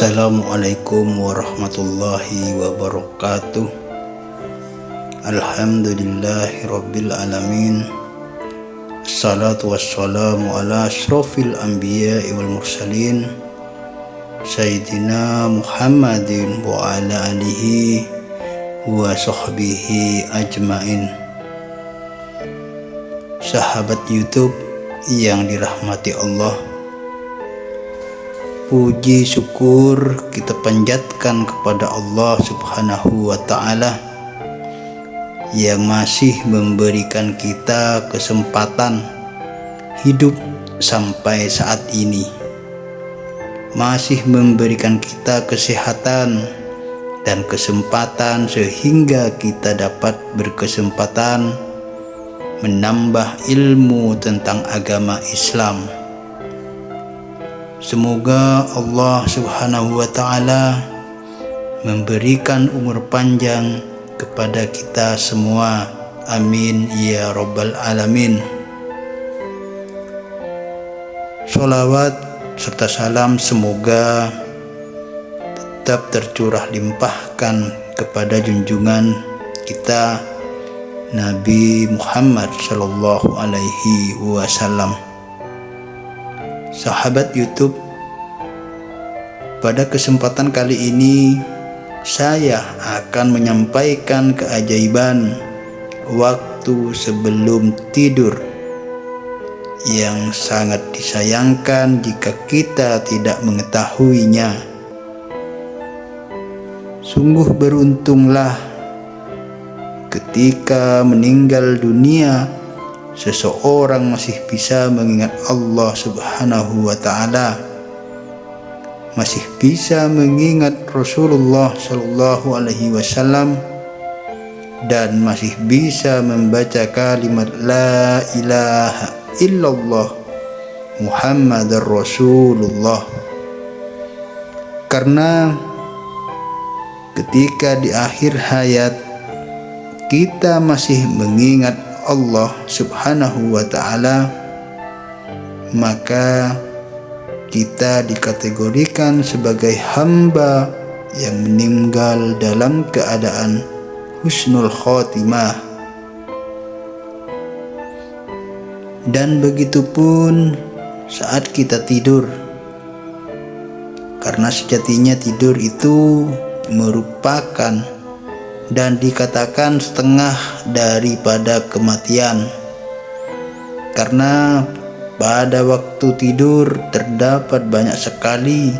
Assalamualaikum warahmatullahi wabarakatuh. Alhamdulillahi rabbil alamin. Assalatu wassalamu ala ashrafil anbiya'i wal mursalin Sayyidina Muhammadin wa ala alihi wa sahbihi ajmain. Sahabat YouTube yang dirahmati Allah, puji syukur kita panjatkan kepada Allah Subhanahu wa Ta'ala yang masih memberikan kita kesempatan hidup sampai saat ini, masih memberikan kita kesehatan dan kesempatan sehingga kita dapat berkesempatan menambah ilmu tentang agama Islam. Semoga Allah Subhanahu wa Ta'ala memberikan umur panjang kepada kita semua. Amin ya rabbal alamin. Sholawat serta salam semoga tetap tercurah limpahkan kepada junjungan kita Nabi Muhammad Sallallahu Alaihi Wasallam. Sahabat YouTube, pada kesempatan kali ini saya akan menyampaikan keajaiban waktu sebelum tidur yang sangat disayangkan jika kita tidak mengetahuinya. Sungguh beruntunglah ketika meninggal dunia seseorang masih bisa mengingat Allah Subhanahu wa Ta'ala, masih bisa mengingat Rasulullah Sallallahu Alaihi Wasallam, dan masih bisa membaca kalimat La ilaha illallah Muhammadar Rasulullah. Karena ketika di akhir hayat kita masih mengingat Allah Subhanahu wa Ta'ala, maka kita dikategorikan sebagai hamba yang meninggal dalam keadaan husnul khotimah. Dan begitu pun saat kita tidur, karena sejatinya tidur itu merupakan dan dikatakan setengah daripada kematian, karena pada waktu tidur terdapat banyak sekali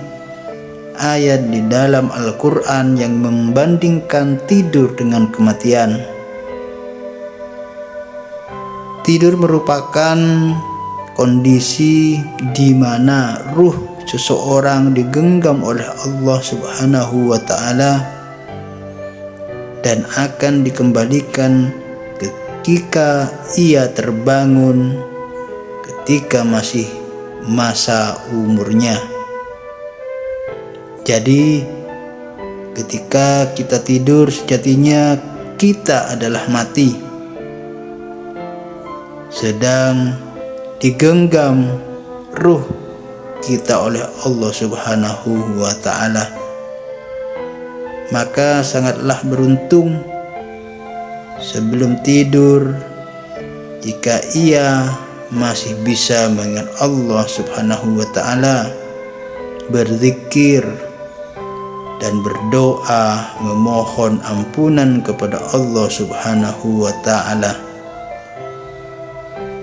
ayat di dalam Al-Quran yang membandingkan tidur dengan kematian. Tidur merupakan kondisi di mana ruh seseorang digenggam oleh Allah Subhanahu wa Ta'ala dan akan dikembalikan ketika ia terbangun ketika masih masa umurnya. Jadi ketika kita tidur sejatinya kita adalah mati, sedang digenggam ruh kita oleh Allah Subhanahu wa Ta'ala. Maka sangatlah beruntung sebelum tidur jika ia masih bisa mengingat Allah Subhanahu wa Ta'ala, berzikir dan berdoa memohon ampunan kepada Allah Subhanahu wa Ta'ala.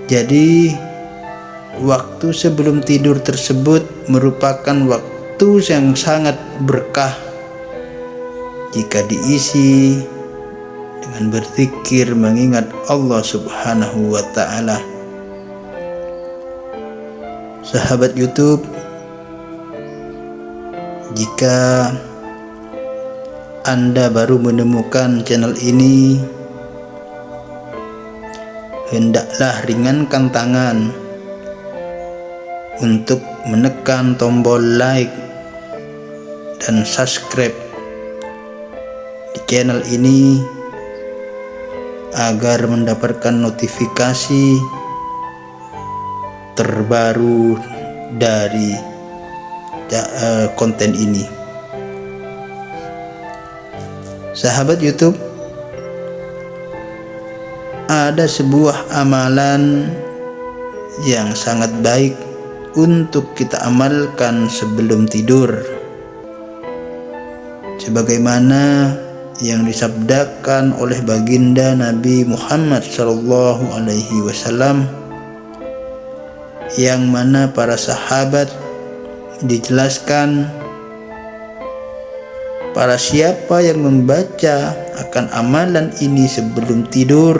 Jadi waktu sebelum tidur tersebut merupakan waktu yang sangat berkah jika diisi dengan berzikir mengingat Allah Subhanahu wa Ta'ala. Sahabat YouTube, jika Anda baru menemukan channel ini, hendaklah ringankan tangan untuk menekan tombol like dan subscribe di channel ini agar mendapatkan notifikasi terbaru dari konten ini. Sahabat YouTube, ada sebuah amalan yang sangat baik untuk kita amalkan sebelum tidur, sebagaimana yang disabdakan oleh baginda Nabi Muhammad SAW, yang mana para sahabat dijelaskan, para siapa yang membaca akan amalan ini sebelum tidur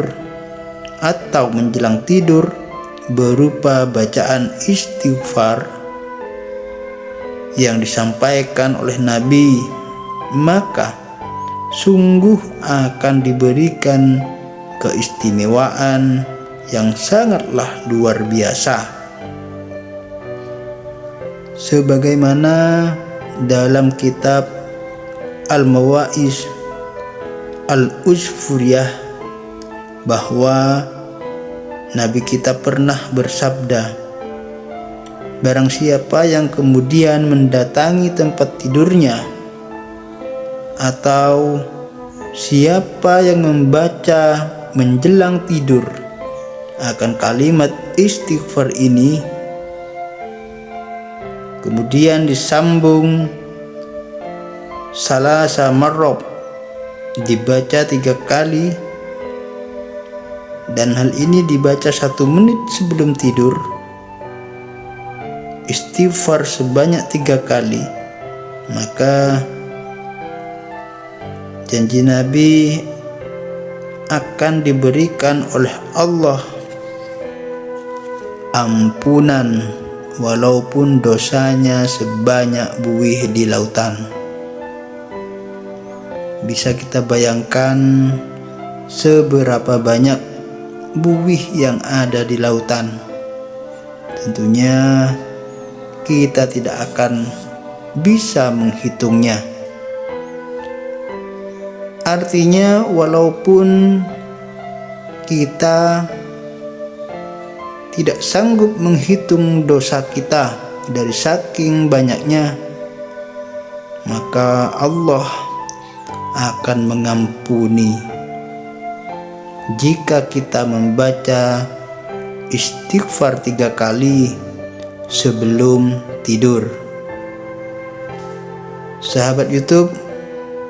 atau menjelang tidur berupa bacaan istighfar yang disampaikan oleh Nabi, maka sungguh akan diberikan keistimewaan yang sangatlah luar biasa. Sebagaimana dalam kitab Al-Mawa'iz Al-Usfuriyah, bahwa Nabi kita pernah bersabda, barang siapa yang kemudian mendatangi tempat tidurnya, atau siapa yang membaca menjelang tidur akan kalimat istighfar ini, kemudian disambung salasa marrab, dibaca 3 kali, dan hal ini dibaca 1 menit sebelum tidur, istighfar sebanyak 3 kali, maka janji Nabi akan diberikan oleh Allah ampunan walaupun dosanya sebanyak buih di lautan. Bisa kita bayangkan seberapa banyak buih yang ada di lautan. Tentunya kita tidak akan bisa menghitungnya. Artinya walaupun kita tidak sanggup menghitung dosa kita dari saking banyaknya, maka Allah akan mengampuni jika kita membaca istighfar 3 kali sebelum tidur. Sahabat YouTube,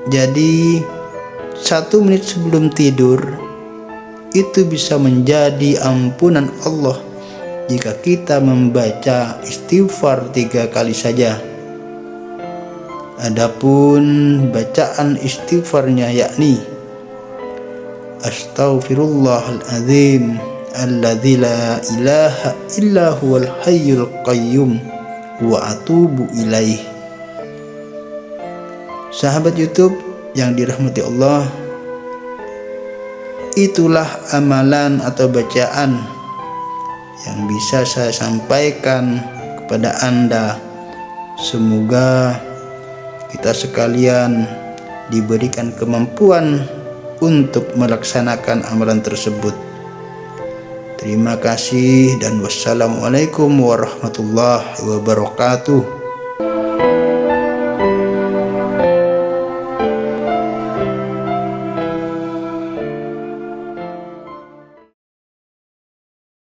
jadi 1 menit sebelum tidur itu bisa menjadi ampunan Allah jika kita membaca istighfar 3 kali saja. Adapun bacaan istighfarnya yakni Astaghfirullahaladzim alladzi la ilaha illa huwal hayyul qayyum wa atubu ilaih. Sahabat YouTube yang dirahmati Allah, itulah amalan atau bacaan yang bisa saya sampaikan kepada Anda. Semoga kita sekalian diberikan kemampuan untuk melaksanakan amalan tersebut. Terima kasih dan wassalamualaikum warahmatullahi wabarakatuh.